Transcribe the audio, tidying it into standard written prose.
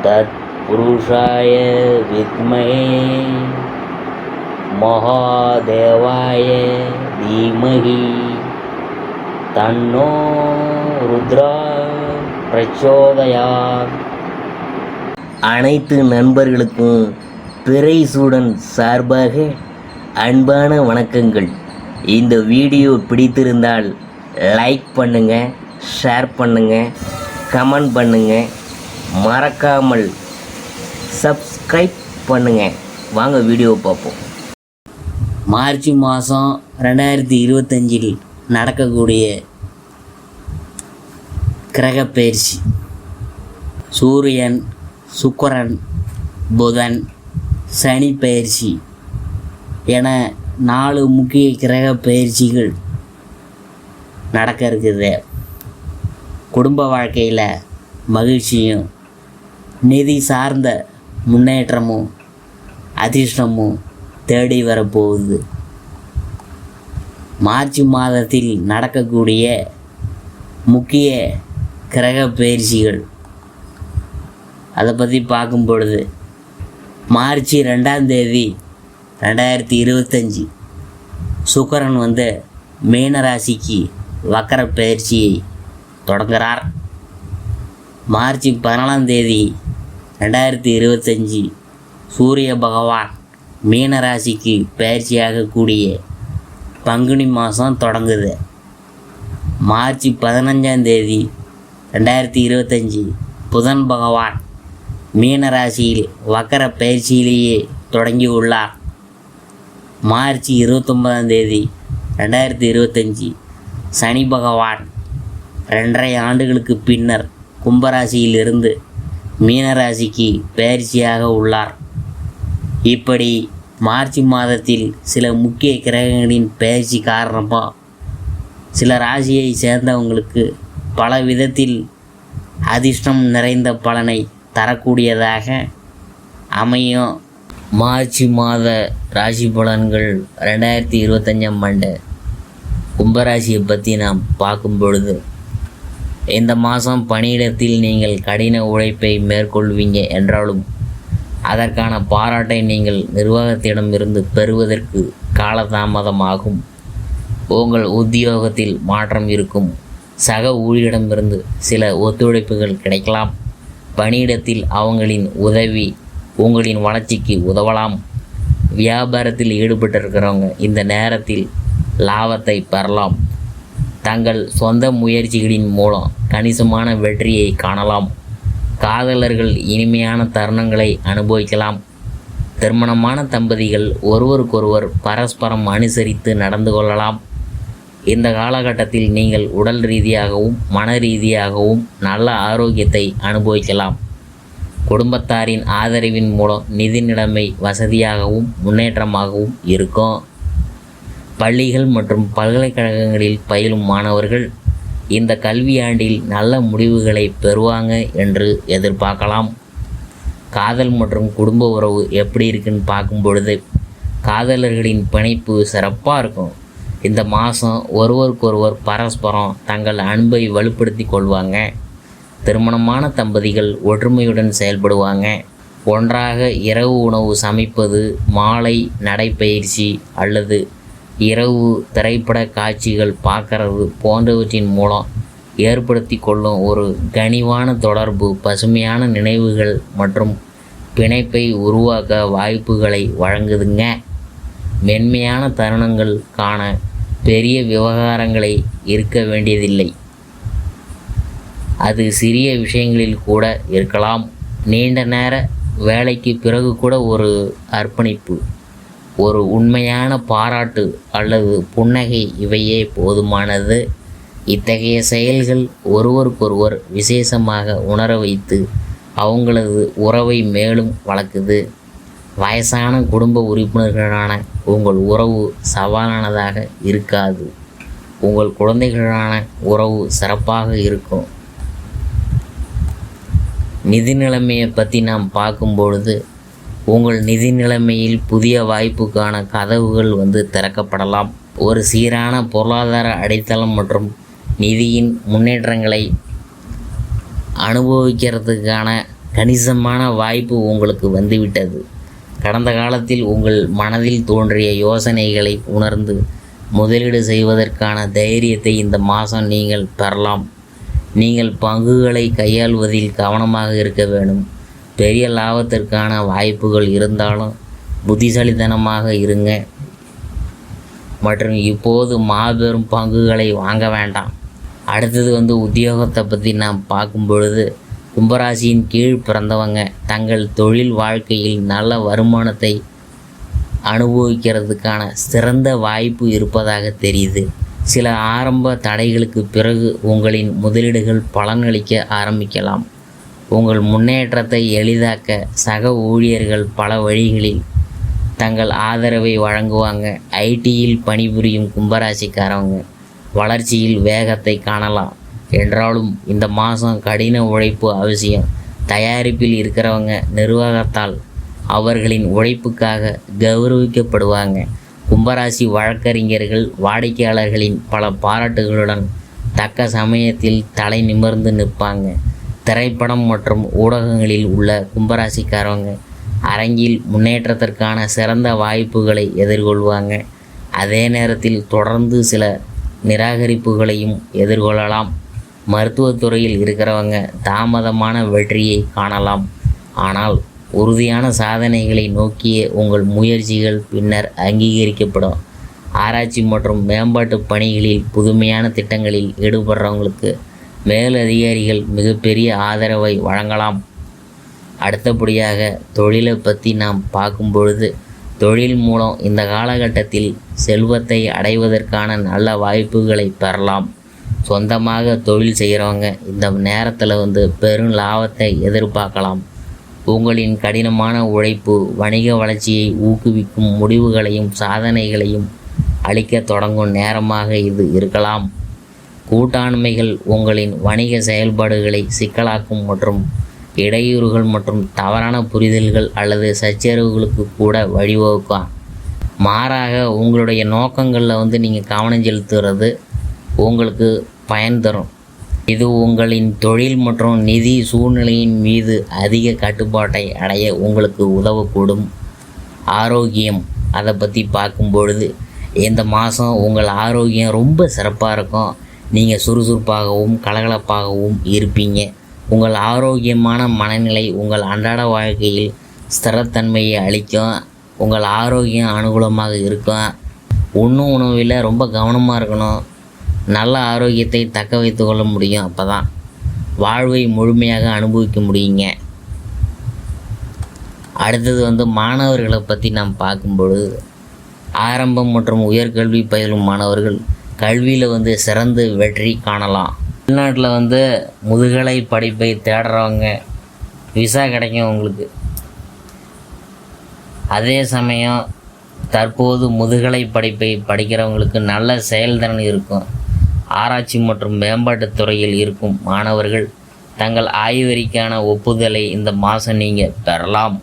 तत्पुरुषाय विद्महे महादेवाय धीमहि तन्नो रुद्रा प्रचोदयात्. அனைத்து நண்பர்களுக்கும் பிறைசூடன் சார்பாக அன்பான வணக்கங்கள். இந்த வீடியோ பிடித்திருந்தால் லைக் பண்ணுங்கள், ஷேர் பண்ணுங்கள், கமெண்ட் பண்ணுங்கள், மறக்காமல் சப்ஸ்கிரைப் பண்ணுங்கள். வாங்க வீடியோவை பார்ப்போம். மார்ச் மாதம் 2025 நடக்கக்கூடிய கிரக பயிற்சி சூரியன், சுக்கிரன், புதன், சனி பயிற்சி என 4 முக்கிய கிரக பயிற்சிகள் நடக்க இருக்குது. குடும்ப வாழ்க்கையில் மகிழ்ச்சியும் நிதி சார்ந்த முன்னேற்றமும் அதிர்ஷ்டமும் தேடி வரப்போகுது. மார்ச் மாதத்தில் நடக்கக்கூடிய முக்கிய கிரக பயிற்சிகள் அதை பற்றி பார்க்கும் பொழுது மார்ச் 2 2025 சுக்கிரன் மீனராசிக்கு வக்கர பயிற்சியை தொடங்குகிறார். மார்ச் 14 2025 சூரிய பகவான் மீனராசிக்கு பயிற்சியாகக்கூடிய பங்குனி மாதம் தொடங்குது. மார்ச் 15 2025 புதன் பகவான் மீனராசியில் வக்கர பயிற்சியிலேயே தொடங்கியுள்ளார். மார்ச் 29 2025 சனி பகவான் 2.5 ஆண்டுகளுக்கு பின்னர் கும்பராசியிலிருந்து மீனராசிக்கு பயிற்சியாக உள்ளார். இப்படி மார்ச் மாதத்தில் சில முக்கிய கிரகங்களின் பயிற்சி காரணமாக சில ராசியை சேர்ந்தவங்களுக்கு பல விதத்தில் அதிர்ஷ்டம் நிறைந்த பலனை தரக்கூடியதாக அமையும். மார்ச் மாத ராசி பலன்கள் 2025 ஆண்டு கும்பராசியை பற்றி நாம் பார்க்கும் பொழுது, இந்த மாதம் பணியிடத்தில் நீங்கள் கடின உழைப்பை மேற்கொள்வீங்க என்றாலும் அதற்கான பாராட்டை நீங்கள் நிர்வாகத்திடமிருந்து பெறுவதற்கு காலதாமதமாகும். உங்கள் உத்தியோகத்தில் மாற்றம் இருக்கும். சக ஊழியரிடமிருந்து சில ஒத்துழைப்புகள் கிடைக்கலாம். பணியிடத்தில் அவங்களின் உதவி உங்களின் வளர்ச்சிக்கு உதவலாம். வியாபாரத்தில் ஈடுபட்டிருக்கிறவங்க இந்த நேரத்தில் லாபத்தை பெறலாம். தங்கள் சொந்த முயற்சிகளின் மூலம் கணிசமான வெற்றியை காணலாம். காதலர்கள் இனிமையான தருணங்களை அனுபவிக்கலாம். திருமணமான தம்பதிகள் ஒருவருக்கொருவர் பரஸ்பரம் அனுசரித்து நடந்து கொள்ளலாம். இந்த காலகட்டத்தில் நீங்கள் உடல் ரீதியாகவும் மன ரீதியாகவும் நல்ல ஆரோக்கியத்தை அனுபவிக்கலாம். குடும்பத்தாரின் ஆதரவின் மூலம் நிதி நிலைமை வசதியாகவும் முன்னேற்றமாகவும் இருக்கும். பள்ளிகள் மற்றும் பல்கலைக்கழகங்களில் பயிலும் மாணவர்கள் இந்த கல்வியாண்டில் நல்ல முடிவுகளை பெறுவாங்க என்று எதிர்பார்க்கலாம். காதல் மற்றும் குடும்ப உறவு எப்படி இருக்குன்னு பார்க்கும் பொழுது காதலர்களின் பிணைப்பு சிறப்பாக இருக்கும். இந்த மாதம் ஒருவருக்கொருவர் பரஸ்பரம் தங்கள் அன்பை வலுப்படுத்தி கொள்வாங்க. திருமணமான தம்பதிகள் ஒற்றுமையுடன் செயல்படுவாங்க. ஒன்றாக இரவு உணவு சமைப்பது, மாலை நடைப்பயிற்சி அல்லது இரவு திரைப்பட காட்சிகள் பார்க்கறது போன்றவற்றின் மூலம் ஏற்படுத்தி கொள்ளும் ஒரு கனிவான தொடர்பு பசுமையான நினைவுகள் மற்றும் பிணைப்பை உருவாக்க வாய்ப்புகளை வழங்குதுங்க. மென்மையான தருணங்கள் காண பெரிய விவகாரங்களை இருக்க வேண்டியதில்லை. அது சிறிய விஷயங்களில் கூட இருக்கலாம். நீண்ட நேர வேலைக்கு பிறகு கூட ஒரு அர்ப்பணிப்பு, ஒரு உண்மையான பாராட்டு அல்லது புன்னகை இவையே போதுமானது. இத்தகைய செயல்கள் ஒருவருக்கொருவர் விசேஷமாக உணர வைத்து அவங்களது உறவை மேலும் வளர்க்குது. வயசான குடும்ப உறுப்பினர்களான உங்கள் உறவு சவாலானதாக இருக்காது. உங்கள் குழந்தைகளான உறவு சிறப்பாக இருக்கும். நிதி நிலைமையை பற்றி நாம் பார்க்கும்பொழுது உங்கள் நிதி நிலைமையில் புதிய வாய்ப்புக்கான கதவுகள் திறக்கப்படலாம். ஒரு சீரான பொருளாதார அடித்தளம் மற்றும் நிதியின் முன்னேற்றங்களை அனுபவிக்கிறதுக்கான கணிசமான வாய்ப்பு உங்களுக்கு வந்துவிட்டது. கடந்த காலத்தில் உங்கள் மனதில் தோன்றிய யோசனைகளை உணர்ந்து முதலீடு செய்வதற்கான தைரியத்தை இந்த மாதம் நீங்கள் பெறலாம். நீங்கள் பங்குகளை கையாள்வதில் கவனமாக இருக்க வேண்டும். பெரிய லாபத்திற்கான வாய்ப்புகள் இருந்தாலும் புத்திசாலித்தனமாக இருங்க மற்றும் இப்போது மாபெரும் பங்குகளை வாங்க வேண்டாம். அடுத்தது உத்தியோகத்தை பற்றி நாம் பார்க்கும் பொழுது, கும்பராசியின் கீழ் பிறந்தவங்க தங்கள் தொழில் வாழ்க்கையில் நல்ல வருமானத்தை அனுபவிக்கிறதுக்கான சிறந்த வாய்ப்பு இருப்பதாக தெரியுது. சில ஆரம்ப தடைகளுக்கு பிறகு உங்களின் முதலீடுகள் பலனளிக்க ஆரம்பிக்கலாம். உங்கள் முன்னேற்றத்தை எளிதாக்க சக ஊழியர்கள் பல வழிகளில் தங்கள் ஆதரவை வழங்குவாங்க. ஐடியில் பணிபுரியும் கும்பராசிக்காரவங்க வளர்ச்சியில் வேகத்தை காணலாம். என்றாலும் இந்த மாதம் கடின உழைப்பு அவசியம். தயாரிப்பில் இருக்கிறவங்க நிர்வாகத்தால் அவர்களின் உழைப்புக்காக கௌரவிக்கப்படுவாங்க. கும்பராசி வழக்கறிஞர்கள் வாடிக்கையாளர்களின் பல பாராட்டுகளுடன் தக்க சமயத்தில் தலை நிமிர்ந்து நிற்பாங்க. திரைப்படம் மற்றும் ஊடகங்களில் உள்ள கும்பராசிக்காரவங்க அரங்கில் முன்னேற்றத்திற்கான சிறந்த வாய்ப்புகளை எதிர்கொள்வாங்க. அதே நேரத்தில் தொடர்ந்து சில நிராகரிப்புகளையும் எதிர்கொள்ளலாம். மருத்துவத்துறையில் இருக்கிறவங்க தாமதமான வெற்றியை காணலாம். ஆனால் உறுதியான சாதனைகளை நோக்கிய உங்கள் முயற்சிகள் பின்னர் அங்கீகரிக்கப்படும். ஆராய்ச்சி மற்றும் மேம்பாட்டு பணிகளில் புதுமையான திட்டங்களில் ஈடுபடுறவங்களுக்கு மேலதிகாரிகள் மிகப்பெரிய ஆதரவை வழங்கலாம். அடுத்தபடியாக தொழிலை பற்றி நாம் பார்க்கும் பொழுது, தொழில் மூலம் இந்த காலகட்டத்தில் செல்வத்தை அடைவதற்கான நல்ல வாய்ப்புகளை பெறலாம். சொந்தமாக தொழில் செய்கிறவங்க இந்த நேரத்தில் பெரும் லாபத்தை எதிர்பார்க்கலாம். உங்களின் கடினமான உழைப்பு வணிக வளர்ச்சியை ஊக்குவிக்கும் முடிவுகளையும் சாதனைகளையும் அளிக்க தொடங்கும் நேரமாக இது இருக்கலாம். கூட்டாண்மைகள் உங்களின் வணிக செயல்பாடுகளை சிக்கலாக்கும் மற்றும் இடையூறுகள் மற்றும் தவறான புரிதல்கள் அல்லது சச்சரவுகளுக்கு கூட வழிவகுக்கும். மாறாக உங்களுடைய நோக்கங்களில் நீங்கள் கவனம் செலுத்துகிறது உங்களுக்கு பயன் தரும். இது உங்களின் தொழில் மற்றும் நிதி சூழ்நிலையின் மீது அதிக கட்டுப்பாட்டை அடைய உங்களுக்கு உதவக்கூடும். ஆரோக்கியம் அதை பற்றி பார்க்கும் பொழுது, இந்த மாதம் உங்கள் ஆரோக்கியம் ரொம்ப சிறப்பாக இருக்கும். நீங்கள் சுறுசுறுப்பாகவும் கலகலப்பாகவும் இருப்பீங்க. உங்கள் ஆரோக்கியமான மனநிலை உங்கள் அன்றாட வாழ்க்கையில் ஸ்திரத்தன்மையை அளிக்கும். உங்கள் ஆரோக்கியம் அனுகூலமாக இருக்கும். உண்ணும் உணவில் ரொம்ப கவனமாக இருக்கணும். நல்ல ஆரோக்கியத்தை தக்க வைத்து கொள்ள முடியும். அப்போ தான் வாழ்வை முழுமையாக அனுபவிக்க முடியுங்க. அடுத்தது மாணவர்களை பற்றி நாம் பார்க்கும்பொழுது, ஆரம்பம் மற்றும் உயர்கல்வி பயிலும் மாணவர்கள் கல்வியில் சிறந்து வெற்றி காணலாம். வெளிநாட்டில் முதுகலை படிப்பை தேடுறவங்க விசா கிடைக்கும் உங்களுக்கு. அதே சமயம் தற்போது முதுகலை படிப்பை படிக்கிறவங்களுக்கு நல்ல செயல்திறன் இருக்கும். ஆராய்ச்சி மற்றும் மேம்பாட்டுத் துறையில் இருக்கும் மாணவர்கள் தங்கள் ஆய்வறிக்கைக்கான ஒப்புதலை இந்த மாதம் நீங்கள் பெறலாம்.